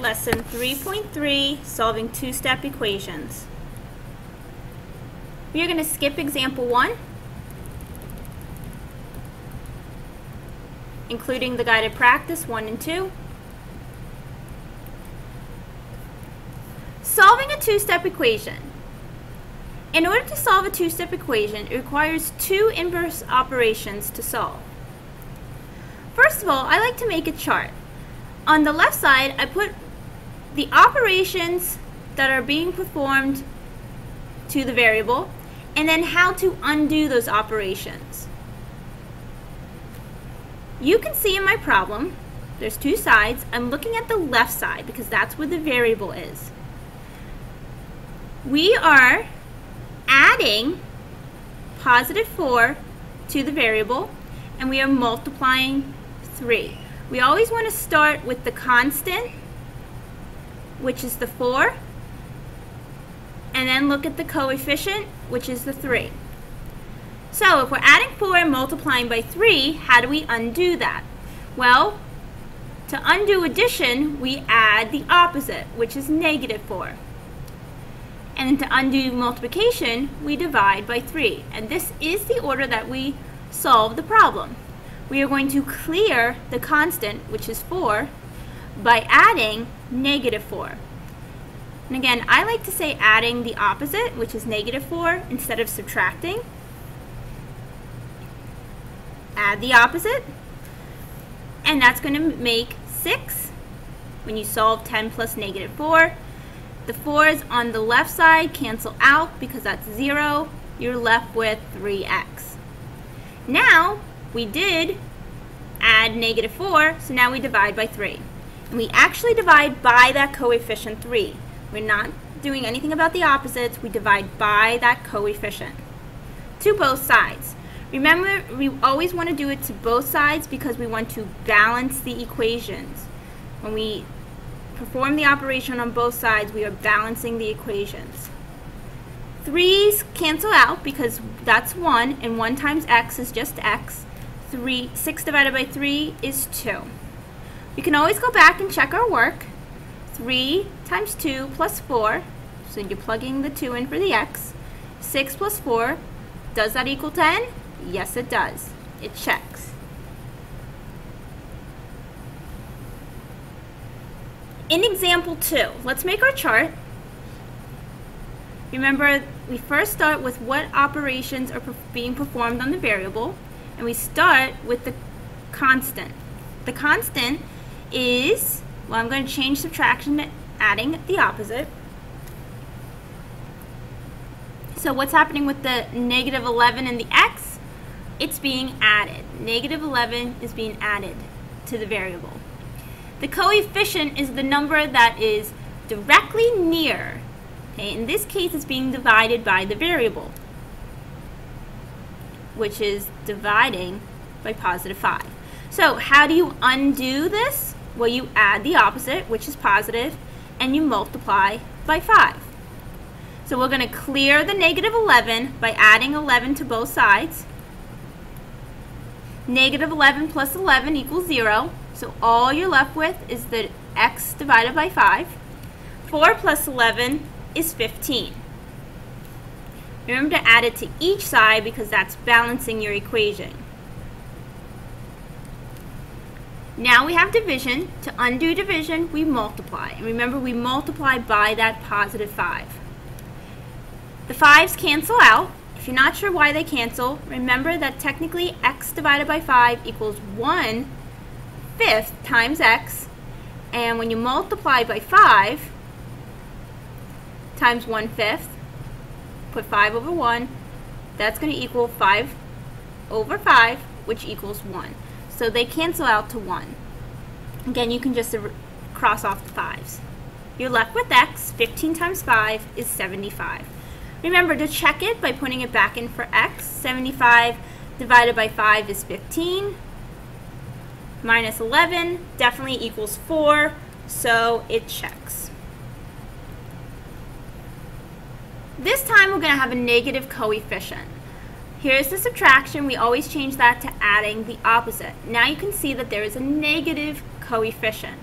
Lesson 3.3, Solving Two-Step Equations. We are going to skip example 1, including the guided practice 1 and 2. Solving a two-step equation. In order to solve a two-step equation, it requires two inverse operations to solve. First of all, I like to make a chart. On the left side, I put the operations that are being performed to the variable, and then how to undo those operations. You can see in my problem, there's two sides. I'm looking at the left side because that's where the variable is. We are adding positive 4 to the variable, and we are multiplying 3. We always want to start with the constant, which is the 4, and then look at the coefficient, which is the 3. So if we're adding 4 and multiplying by 3, how do we undo that? Well, to undo addition, we add the opposite, which is negative 4. And to undo multiplication, we divide by 3. And this is the order that we solve the problem. We are going to clear the constant, which is 4, by adding negative 4. And again, I like to say adding the opposite, which is negative 4, instead of subtracting. Add the opposite, and that's going to make 6 when you solve 10 plus negative 4. The 4's on the left side cancel out because that's 0. You're left with 3x. Now, we did add negative 4, so now we divide by 3. And we actually divide by that coefficient 3. We're not doing anything about the opposites. We divide by that coefficient to both sides. Remember, we always want to do it to both sides because we want to balance the equations. When we perform the operation on both sides, we are balancing the equations. 3's cancel out because that's 1, and 1 times x is just x. 6 divided by 3 is 2. We can always go back and check our work. 3 times 2 plus 4, so you're plugging the 2 in for the x. 6 plus 4, does that equal 10? Yes, it does. It checks. In example 2, let's make our chart. Remember, we first start with what operations are being performed on the variable, and we start with the constant. The constant is, well, I'm going to change subtraction to adding the opposite. So what's happening with the negative 11 and the x? It's being added. Negative 11 is being added to the variable. The coefficient is the number that is directly near. Okay, in this case, it's being divided by the variable, which is dividing by positive 5. So how do you undo this? Well, you add the opposite, which is positive, and you multiply by 5. So we're going to clear the negative 11 by adding 11 to both sides. Negative 11 plus 11 equals 0. So all you're left with is the x divided by 5. 4 plus 11 is 15. Remember to add it to each side because that's balancing your equation. Now we have division. To undo division, we multiply. And remember, we multiply by that positive 5. The 5's cancel out. If you're not sure why they cancel, remember that technically x divided by 5 equals 1/5 times x. And when you multiply by 5 times 1/5, put 5 over 1, that's going to equal 5 over 5, which equals 1. So they cancel out to 1. Again, you can just cross off the 5's. You're left with x. 15 times 5 is 75. Remember to check it by putting it back in for x. 75 divided by 5 is 15. Minus 11 definitely equals 4, so it checks. This time we're going to have a negative coefficient. Here's the subtraction. We always change that to adding the opposite. Now you can see that there is a negative coefficient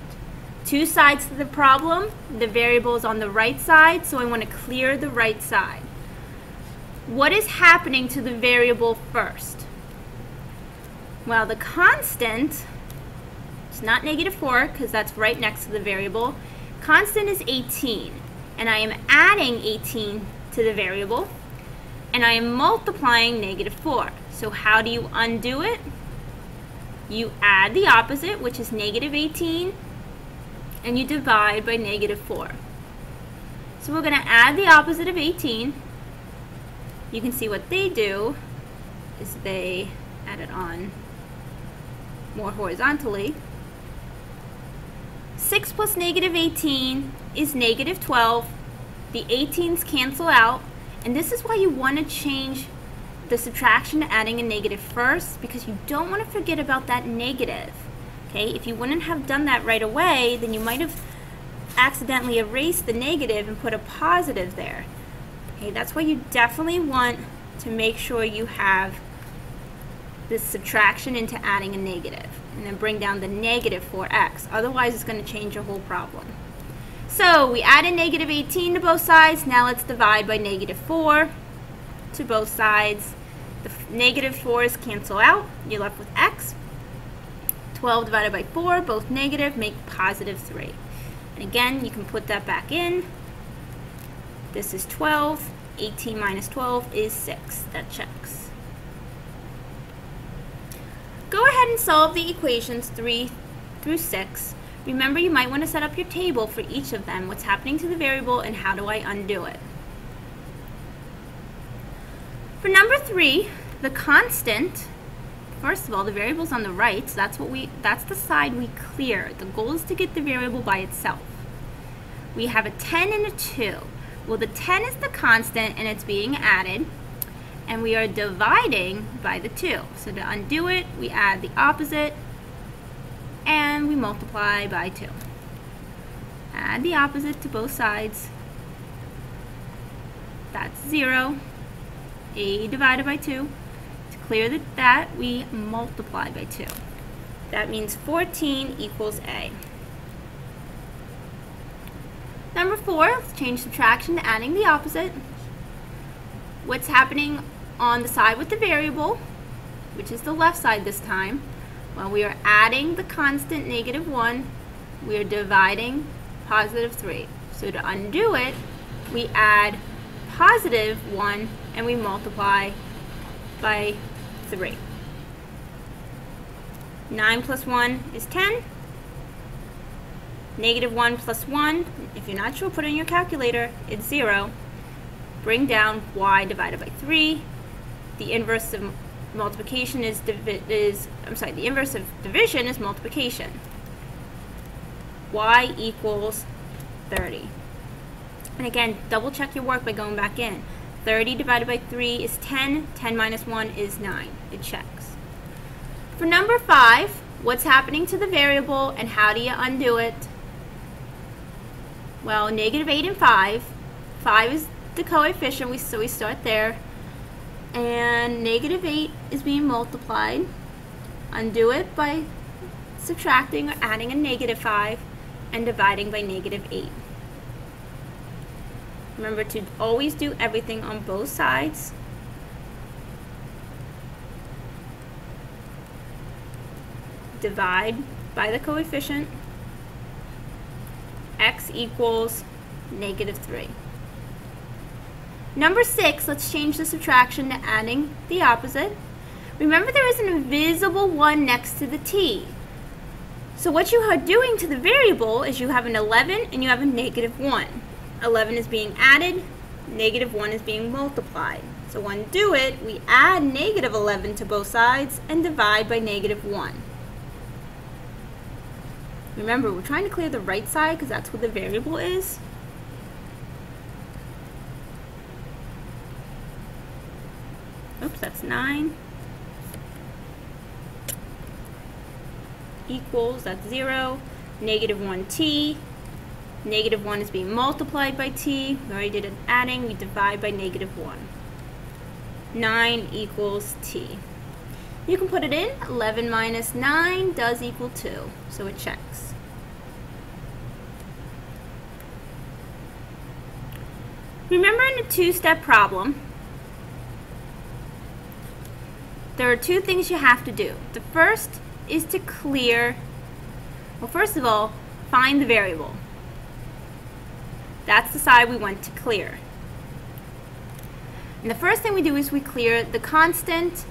two sides to the problem. The variable is on the right side, so I want to clear the right side. What is happening to the variable first? Well, the constant, it's not -4 because that's right next to the variable. Constant is 18, and I am adding 18 to the variable, and I am multiplying -4. So how do you undo it? You add the opposite, which is -18, and you divide by -4. So we're going to add the opposite of 18. You can see what they do is they add it on more horizontally. 6 plus -18 is -12. The 18s cancel out, and this is why you want to change the subtraction to adding a negative first, because you don't want to forget about that negative. Okay, if you wouldn't have done that right away, then you might have accidentally erased the negative and put a positive there. Okay, that's why you definitely want to make sure you have this subtraction into adding a negative, and then bring down the -4x. Otherwise, it's going to change your whole problem. So we added -18 to both sides. Now let's divide by -4 to both sides. The -4's cancel out. You're left with x. 12 divided by 4, both negative, make +3. And again, you can put that back in. This is 12. 18 minus 12 is 6. That checks. Go ahead and solve the equations 3 through 6. Remember, you might want to set up your table for each of them. What's happening to the variable and how do I undo it? For number 3, the constant, first of all, the variable's on the right, so that's the side we clear. The goal is to get the variable by itself. We have a 10 and a 2. Well, the 10 is the constant and it's being added, and we are dividing by the 2. So to undo it, we add the opposite and we multiply by 2. Add the opposite to both sides. That's 0. A divided by 2. To clear that, we multiply by 2. That means 14 equals A. Number 4, let's change subtraction to adding the opposite. What's happening on the side with the variable, which is the left side this time? Well, we are adding the constant -1. We are dividing +3. So to undo it, we add +1 and we multiply by 3. 9 plus 1 is 10. -1 plus 1, if you're not sure, put it in your calculator, it's 0. Bring down y divided by 3. The inverse of multiplication the inverse of division is multiplication. Y equals 30. And again, double check your work by going back in. 30 divided by 3 is 10. 10 minus 1 is 9. It checks. For number 5, what's happening to the variable and how do you undo it? Well, -8 and 5. 5 is the coefficient, so we start there. And -8 is being multiplied. Undo it by subtracting or adding a -5 and dividing by -8. Remember to always do everything on both sides. Divide by the coefficient. X equals -3. Number 6, let's change the subtraction to adding the opposite. Remember, there is an invisible 1 next to the t. So what you are doing to the variable is you have an 11 and you have a -1. 11 is being added, -1 is being multiplied. So undo it, we add -11 to both sides and divide by -1. Remember, we're trying to clear the right side because that's where the variable is. Oops, that's 9. Equals, that's 0. -1t. -1 is being multiplied by t. We already did an adding. We divide by -1. 9 equals t. You can put it in. 11 minus 9 does equal 2. So it checks. Remember, in a two-step problem, there are two things you have to do. The first is to clear, well, first of all, find the variable. That's the side we want to clear. And the first thing we do is we clear the constant.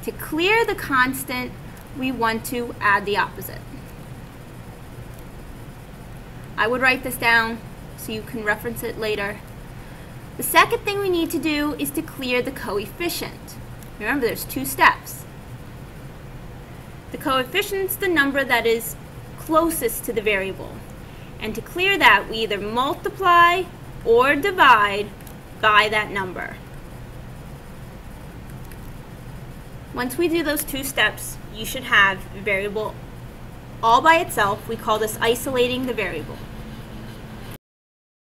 To clear the constant, we want to add the opposite. I would write this down so you can reference it later. The second thing we need to do is to clear the coefficient. Remember, there's two steps. The coefficient is the number that is closest to the variable. And to clear that, we either multiply or divide by that number. Once we do those two steps, you should have a variable all by itself. We call this isolating the variable.